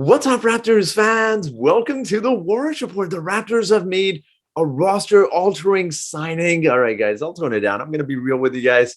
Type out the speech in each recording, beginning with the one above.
What's up, Raptors fans? Welcome to the Warriors Report. The Raptors have made a roster-altering signing. All right, guys, I'll tone it down. I'm going to be real with you guys.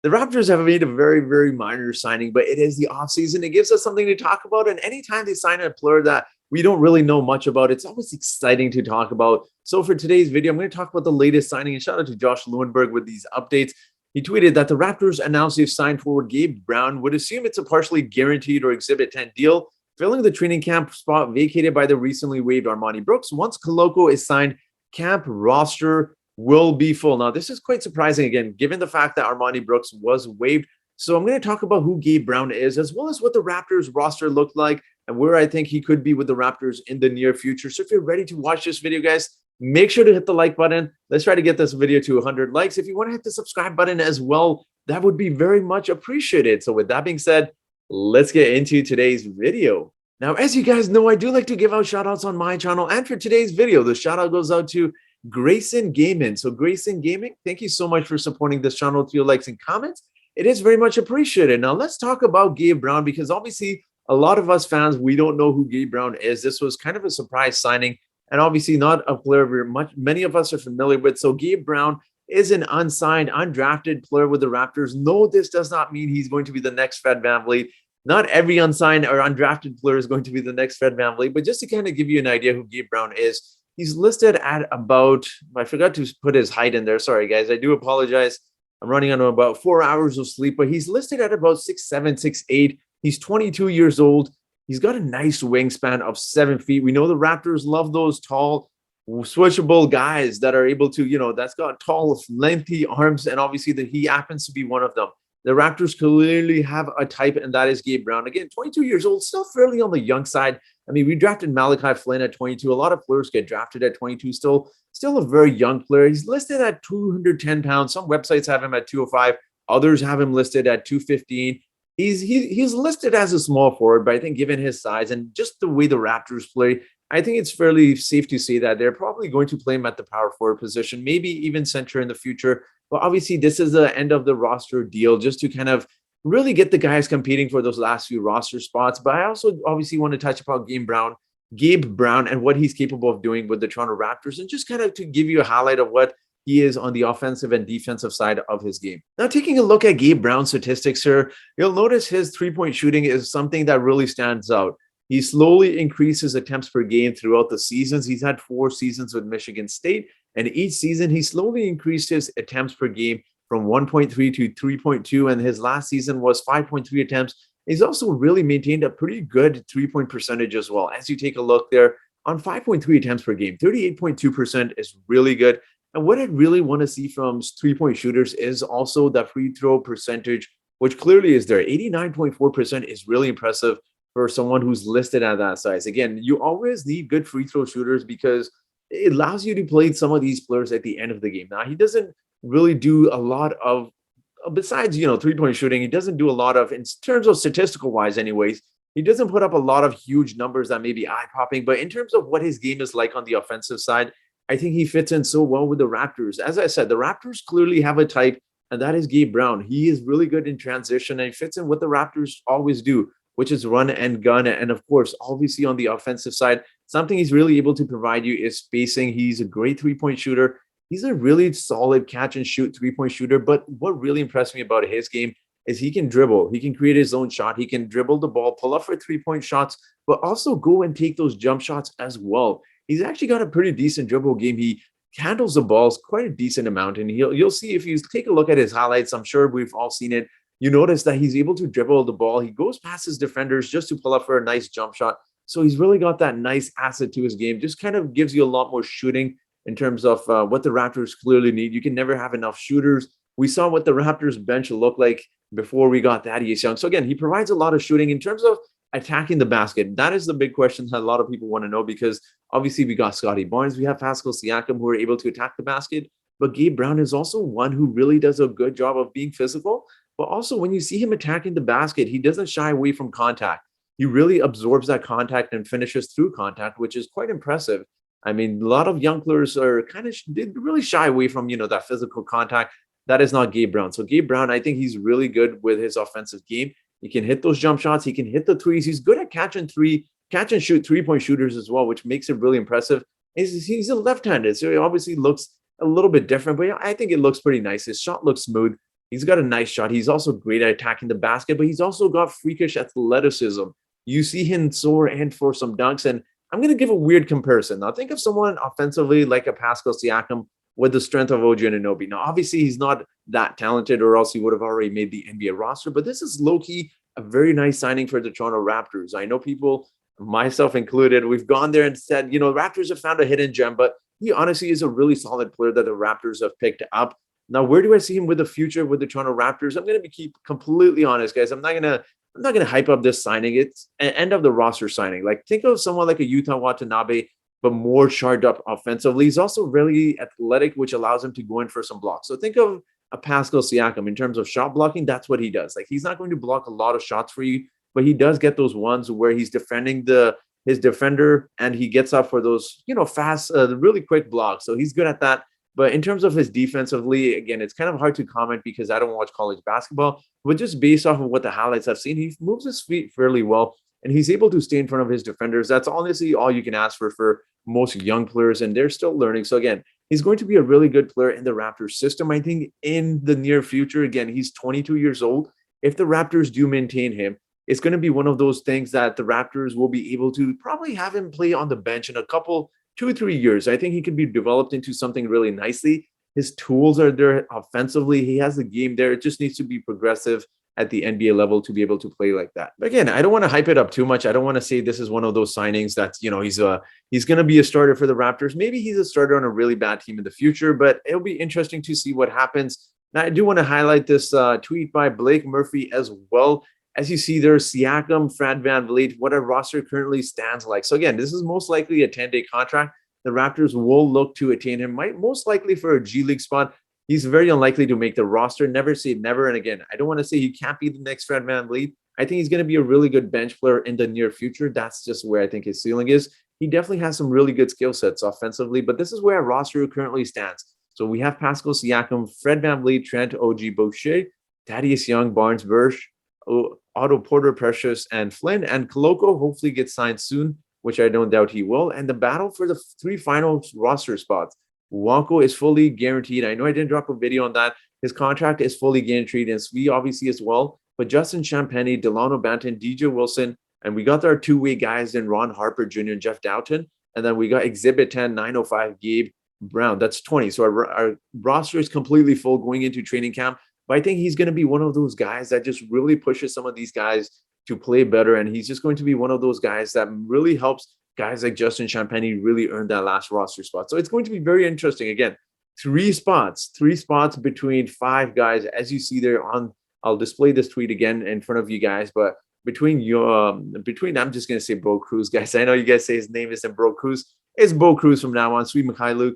The Raptors have made a very, very minor signing, but it is the offseason. It gives us something to talk about. And anytime they sign a player that we don't really know much about, it's always exciting to talk about. So for today's video, I'm going to talk about the latest signing. And shout out to Josh Lewenberg with these updates. He tweeted that the Raptors announced they've signed forward Gabe Brown. Would assume it's a partially guaranteed or Exhibit 10 deal, filling the training camp spot vacated by the recently waived Armani Brooks. Once Koloko is signed, camp roster will be full. Now, this is quite surprising, again, given the fact that Armani Brooks was waived. So I'm going to talk about who Gabe Brown is, as well as what the Raptors roster looked like and where I think he could be with the Raptors in the near future. So if you're ready to watch this video, guys, make sure to hit the like button. Let's try to get this video to 100 likes. If you want to hit the subscribe button as well, that would be very much appreciated. So with that being said, let's get into today's video. Now, as you guys know, I do like to give out shout outs on my channel. And for today's video, the shout out goes out to Grayson Gaming. So Grayson Gaming, thank you so much for supporting this channel with your likes and comments. It is very much appreciated. Now let's talk about Gabe Brown, because obviously a lot of us fans, we don't know who Gabe Brown is. This was kind of a surprise signing, and obviously not a player many of us are familiar with. So Gabe Brown is an unsigned, undrafted player with the Raptors. No, this does not mean he's going to be the next Fred VanVleet. Not every unsigned or undrafted player is going to be the next Fred VanVleet, but just to kind of give you an idea who Gabe Brown is, he's listed at about, I forgot to put his height in there. Sorry, guys. I do apologize. I'm running on about 4 hours of sleep, but he's listed at about 6'7", 6'8". He's 22 years old. He's got a nice wingspan of 7 feet. We know the Raptors love those tall, switchable guys that are able to, that's got tall, lengthy arms, and obviously he happens to be one of them. The Raptors clearly have a type, and that is Gabe Brown. Again, 22 years old, still fairly on the young side. I mean, we drafted Malachi Flynn at 22. A lot of players get drafted at 22, still a very young player. He's listed at 210 pounds. Some websites have him at 205. Others have him listed at 215. He's listed as a small forward, but I think given his size and just the way the Raptors play, I think it's fairly safe to say that they're probably going to play him at the power forward position, maybe even center in the future. But obviously, this is the end of the roster deal, just to kind of really get the guys competing for those last few roster spots. But I also obviously want to touch upon Gabe Brown, and what he's capable of doing with the Toronto Raptors, and just kind of to give you a highlight of what he is on the offensive and defensive side of his game. Now, taking a look at Gabe Brown's statistics here, you'll notice his three-point shooting is something that really stands out. He slowly increases attempts per game throughout the seasons. He's had 4 seasons with Michigan State, and each season he slowly increased his attempts per game from 1.3 to 3.2, and his last season was 5.3 attempts. He's also really maintained a pretty good three-point percentage as well. As you take a look there, on 5.3 attempts per game, 38.2% is really good. And what I really want to see from three-point shooters is also the free throw percentage, which clearly is there. 89.4% is really impressive for someone who's listed at that size. Again, you always need good free throw shooters because it allows you to play some of these players at the end of the game. Now, he doesn't really do a lot of, besides, three-point shooting, he doesn't do a lot of, in terms of statistical wise anyways, he doesn't put up a lot of huge numbers that may be eye-popping. But in terms of what his game is like on the offensive side, I think he fits in so well with the Raptors. As I said, the Raptors clearly have a type, and that is Gabe Brown. He is really good in transition, and he fits in what the Raptors always do, which is run and gun. And of course, obviously on the offensive side, something he's really able to provide you is spacing. He's a great three-point shooter. He's a really solid catch and shoot three-point shooter. But what really impressed me about his game is he can dribble. He can create his own shot. He can dribble the ball, pull up for three-point shots, but also go and take those jump shots as well. He's actually got a pretty decent dribble game. He handles the balls quite a decent amount. And you'll see if you take a look at his highlights, I'm sure we've all seen it. You notice that he's able to dribble the ball. He goes past his defenders just to pull up for a nice jump shot. So he's really got that nice asset to his game. Just kind of gives you a lot more shooting in terms of what the Raptors clearly need. You can never have enough shooters. We saw what the Raptors bench looked like before we got Thaddeus Young. So again, he provides a lot of shooting in terms of attacking the basket. That is the big question that a lot of people want to know, because obviously we got Scotty Barnes, we have Pascal Siakam who are able to attack the basket, but Gabe Brown is also one who really does a good job of being physical. But also when you see him attacking the basket, he doesn't shy away from contact. He really absorbs that contact and finishes through contact, which is quite impressive. I mean, a lot of young players are they really shy away from, that physical contact. That is not Gabe Brown. So Gabe Brown, I think he's really good with his offensive game. He can hit those jump shots. He can hit the threes. He's good at catch and three. catch and shoot three-point shooters as well, which makes it really impressive. He's a left-handed, so he obviously looks a little bit different, but yeah, I think it looks pretty nice. His shot looks smooth. He's got a nice shot. He's also great at attacking the basket, but he's also got freakish athleticism. You see him soar and for some dunks, and I'm going to give a weird comparison. Now, think of someone offensively like a Pascal Siakam with the strength of OG Anunoby. Now, obviously, he's not that talented, or else he would have already made the NBA roster, but this is low-key a very nice signing for the Toronto Raptors. I know people, myself included, we've gone there and said, you know, Raptors have found a hidden gem, but he honestly is a really solid player that the Raptors have picked up. Now, where do I see him with the future with the Toronto Raptors? I'm going to keep completely honest, guys. I'm not gonna hype up this signing. It's an end of the roster signing. Like, think of someone like a Yuta Watanabe, but more charged up offensively. He's also really athletic, which allows him to go in for some blocks. So think of a Pascal Siakam in terms of shot blocking. That's what he does. Like, he's not going to block a lot of shots for you, but he does get those ones where he's defending his defender, and he gets up for those, you know, fast, really quick blocks. So he's good at that. But in terms of his defensively, again, it's kind of hard to comment because I don't watch college basketball. But just based off of what the highlights I've seen, he moves his feet fairly well, and he's able to stay in front of his defenders. That's honestly all you can ask for most young players, and they're still learning. So again, he's going to be a really good player in the Raptors system, I think, in the near future. Again, he's 22 years old. If the Raptors do maintain him, it's going to be one of those things that the Raptors will be able to probably have him play on the bench in a couple, 2 or 3 years. I think he could be developed into something really nicely. His tools are there offensively. He has the game there. It just needs to be progressive at the NBA level to be able to play like that. But again, I don't want to hype it up too much. I don't want to say this is one of those signings that's, you know, he's going to be a starter for the Raptors. Maybe he's a starter on a really bad team in the future, but it'll be interesting to see what happens. Now, I do want to highlight this tweet by Blake Murphy as well. As you see there, Siakam, Fred VanVleet, what our roster currently stands like. So again, this is most likely a 10-day contract. The Raptors will look to attain him, most likely for a G League spot. He's very unlikely to make the roster. Never say never. And again, I don't want to say he can't be the next Fred VanVleet. I think he's going to be a really good bench player in the near future. That's just where I think his ceiling is. He definitely has some really good skill sets offensively, but this is where our roster currently stands. So we have Pascal Siakam, Fred VanVleet, Trent, OG Boucher, Thaddeus Young, Barnes Bursch, Otto Porter, Precious, and Flynn, and Koloko hopefully gets signed soon, which I don't doubt he will. And the battle for the 3 final roster spots. Wonko is fully guaranteed. I know I didn't drop a video on that. His contract is fully guaranteed, and Svi obviously as well. But Justin Champagnie, Delano Banton, DJ Wilson, and we got our 2-way guys in Ron Harper Jr. and Jeff Doughton. And then we got Exhibit 10, 905, Gabe Brown. That's 20. So our roster is completely full going into training camp. But I think he's going to be one of those guys that just really pushes some of these guys to play better. And he's just going to be one of those guys that really helps guys like Justin Champagnie really earn that last roster spot. So it's going to be very interesting. Again, 3 spots between 5 guys. As you see there I'll display this tweet again in front of you guys, but between I'm just going to say Bo Cruz, guys. I know you guys say his name isn't Bo Cruz. It's Bo Cruz from now on. Sweet Mikhailuk,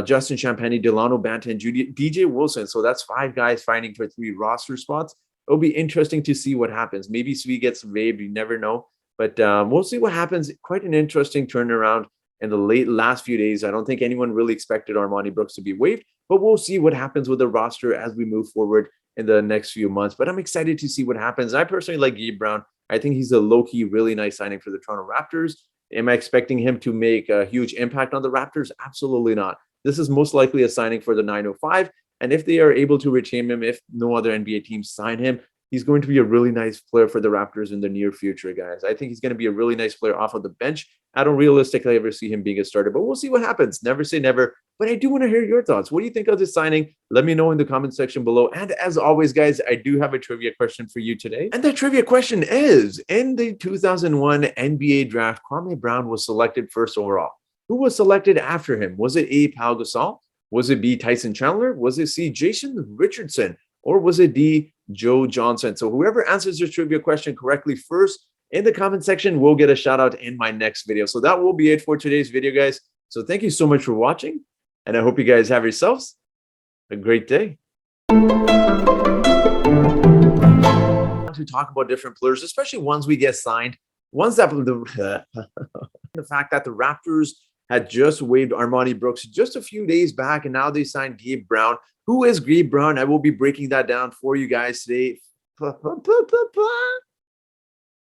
Justin Champagnie, Delano Banton, DJ Wilson. So that's 5 guys fighting for 3 roster spots. It'll be interesting to see what happens. Maybe Sweet gets waived. You never know. But we'll see what happens. Quite an interesting turnaround in the last few days. I don't think anyone really expected Armoni Brooks to be waived, but we'll see what happens with the roster as we move forward in the next few months. But I'm excited to see what happens. I personally like Gabe Brown. I think he's a low-key, really nice signing for the Toronto Raptors. Am I expecting him to make a huge impact on the Raptors? Absolutely not. This is most likely a signing for the 905. And if they are able to retain him, if no other NBA teams sign him, he's going to be a really nice player for the Raptors in the near future, guys. I think he's going to be a really nice player off of the bench. I don't realistically ever see him being a starter, but we'll see what happens. Never say never. But I do want to hear your thoughts. What do you think of this signing? Let me know in the comment section below. And as always, guys, I do have a trivia question for you today. And that trivia question is, in the 2001 NBA draft, Kwame Brown was selected first overall. Who was selected after him? Was it A, Pau Gasol? Was it B, Tyson Chandler? Was it C, Jason Richardson? Or was it D, Joe Johnson? So whoever answers this trivia question correctly first in the comment section will get a shout out in my next video. So that will be it for today's video, guys. So thank you so much for watching, and I hope you guys have yourselves a great day. To talk about different players, especially ones we get signed, ones that the fact that the Raptors had just waived Armoni Brooks just a few days back, and now they signed Gabe Brown. Who is Gabe Brown? I will be breaking that down for you guys today.